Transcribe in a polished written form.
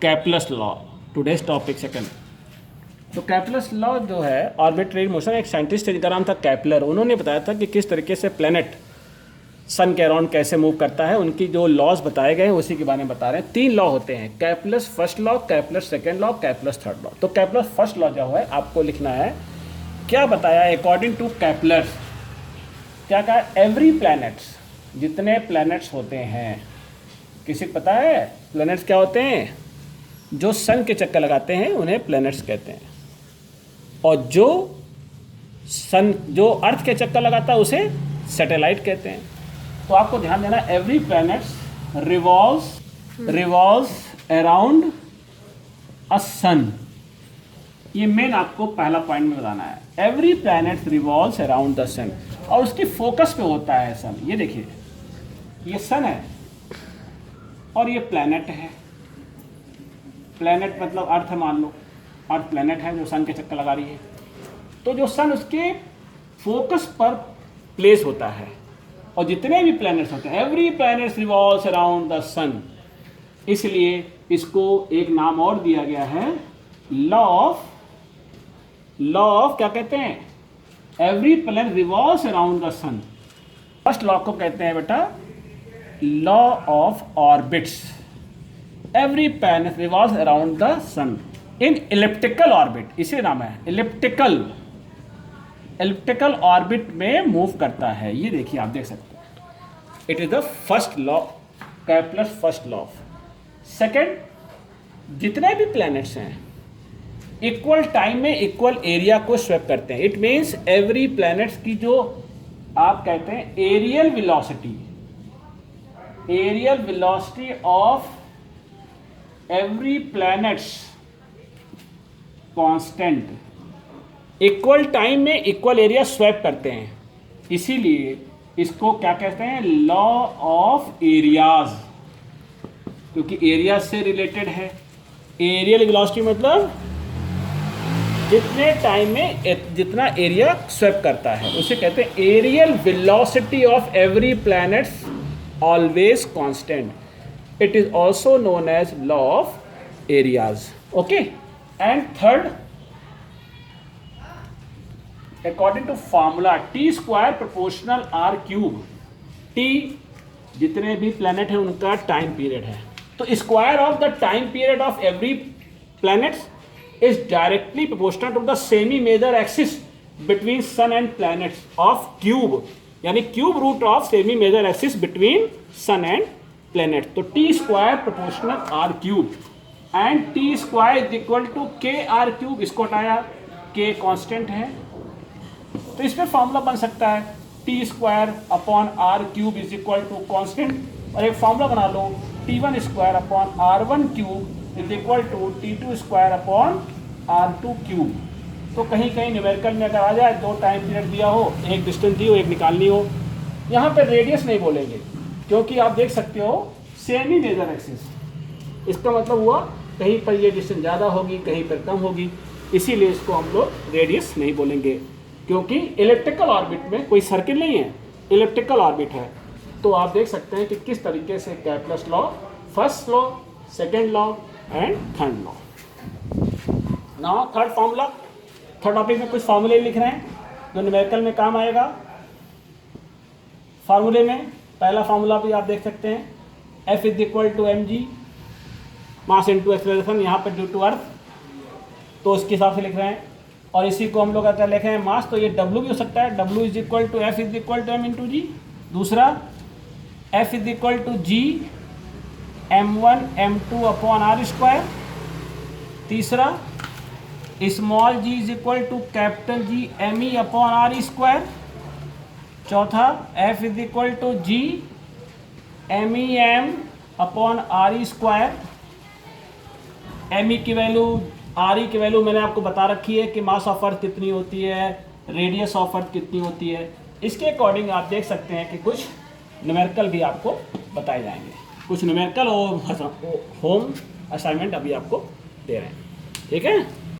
कैपलस law, today's topic second. तो कैपलस law जो है आर्बिट्रेरी मोशन, एक साइंटिस्ट है जिनका नाम था कैपलर, उन्होंने बताया था कि किस तरीके से प्लेनेट सन के अराउंड कैसे मूव करता है। उनकी जो लॉज बताए गए हैं उसी के बारे में बता रहे हैं। 3 लॉ होते हैं, Kepler's first law, Kepler's second law, Kepler's third law. तो कैपलस फर्स्ट लॉ जो है आपको लिखना है, क्या बताया अकॉर्डिंग टू कैपलर, क्या कहा, एवरी प्लैनेट्स, जितने प्लैनेट्स होते हैं, किसी को पता है प्लैनेट्स क्या होते हैं? जो सन के चक्कर लगाते हैं उन्हें प्लैनेट्स कहते हैं, और जो अर्थ के चक्कर लगाता है उसे सैटेलाइट कहते हैं। तो आपको ध्यान देना, every planets revolves around a sun. ये मेन आपको पहला पॉइंट में बताना है, every planet revolves around the sun, और उसकी फोकस पे होता है सन। ये देखिए, ये सन है और ये प्लैनेट है। प्लैनेट मतलब अर्थ है, मान लो अर्थ प्लैनेट है जो सन के चक्कर लगा रही है। तो जो सन उसके फोकस पर प्लेस होता है, और जितने भी प्लैनेट्स होते हैं, every planet revolves around the sun, इसलिए इसको एक नाम और दिया गया है, लॉ ऑफ क्या कहते हैं? Every planet revolves around the sun. First law को कहते हैं बेटा law of orbits. Every planet revolves around the sun in elliptical orbit, इसे नाम है इलिप्टिकल ऑर्बिट में मूव करता है। ये देखिए, आप देख सकते हैं, it is the first law, Kepler's first law. Second, जितने भी प्लैनेट्स हैं इक्वल टाइम में इक्वल एरिया को स्वैप करते हैं। इट मीन्स एवरी प्लैनेट्स की जो आप कहते हैं areal velocity of every planets constant, equal time में इक्वल एरिया स्वैप करते हैं, इसीलिए इसको क्या कहते हैं? लॉ ऑफ एरियाज, क्योंकि एरिया से रिलेटेड है। एरियल वेलोसिटी मतलब जितने टाइम में जितना एरिया स्वैप करता है उसे कहते हैं areal velocity of every planets always constant. It is also known as law of areas. Okay, and third, according to formula T square proportional R cube. T जितने भी प्लैनेट है उनका टाइम पीरियड है, तो square of the time period of every planets is directly proportional to the semi major axis between sun and planets of cube, यानी cube root of semi major axis between sun and planet. तो T square proportional R cube and T square is equal to K R cube. इसको हटाया, के constant है, तो इस पर formula बन सकता है T square upon R cube is equal to constant, और एक फॉर्मूला बना लो T1 square upon R1 cube is equal to T2 square upon R2 cube. तो कहीं कहीं न्यूमेरिकल में अगर आ जाए, 2 टाइम पीरियड दिया हो, एक डिस्टेंस दी हो, एक निकालनी हो, यहाँ पे रेडियस नहीं बोलेंगे क्योंकि आप देख सकते हो सेमी मेजर एक्सिस, इसका मतलब हुआ कहीं पर ये डिस्टेंस ज़्यादा होगी, कहीं पर कम होगी, इसीलिए इसको हम लोग रेडियस नहीं बोलेंगे, क्योंकि इलिप्टिकल ऑर्बिट में कोई सर्किल नहीं है, इलिप्टिकल ऑर्बिट है। तो आप देख सकते हैं कि किस तरीके से Kepler's law, first law, second law and third law. Now third formula, third topic में कुछ फॉर्मूले लिख रहे हैं जो न्यूमेरिकल में काम आएगा। फार्मूले में पहला फार्मूला भी आप देख सकते हैं, F is equal to mg mass into acceleration, यहाँ पर ड्यू टू अर्थ, तो उसके हिसाब से लिख रहे हैं। और इसी को हम लोग अगर लिखे हैं मास, तो ये W भी हो सकता है, W is equal to F is equal to m into g. दूसरा F is equal to G m1 m2 upon R square. तीसरा small g is equal to capital G me upon R square. चौथा F is equal to G MEM upon R square. ME की value, RE की value मैंने आपको बता रखी है कि मास ऑफ अर्थ कितनी होती है, रेडियस ऑफ अर्थ कितनी होती है। इसके अकॉर्डिंग आप देख सकते हैं कि कुछ न्यूमेरिकल भी आपको बताए जाएंगे, कुछ न्यूमेरिकल और होम असाइनमेंट अभी आपको दे रहे हैं, ठीक है।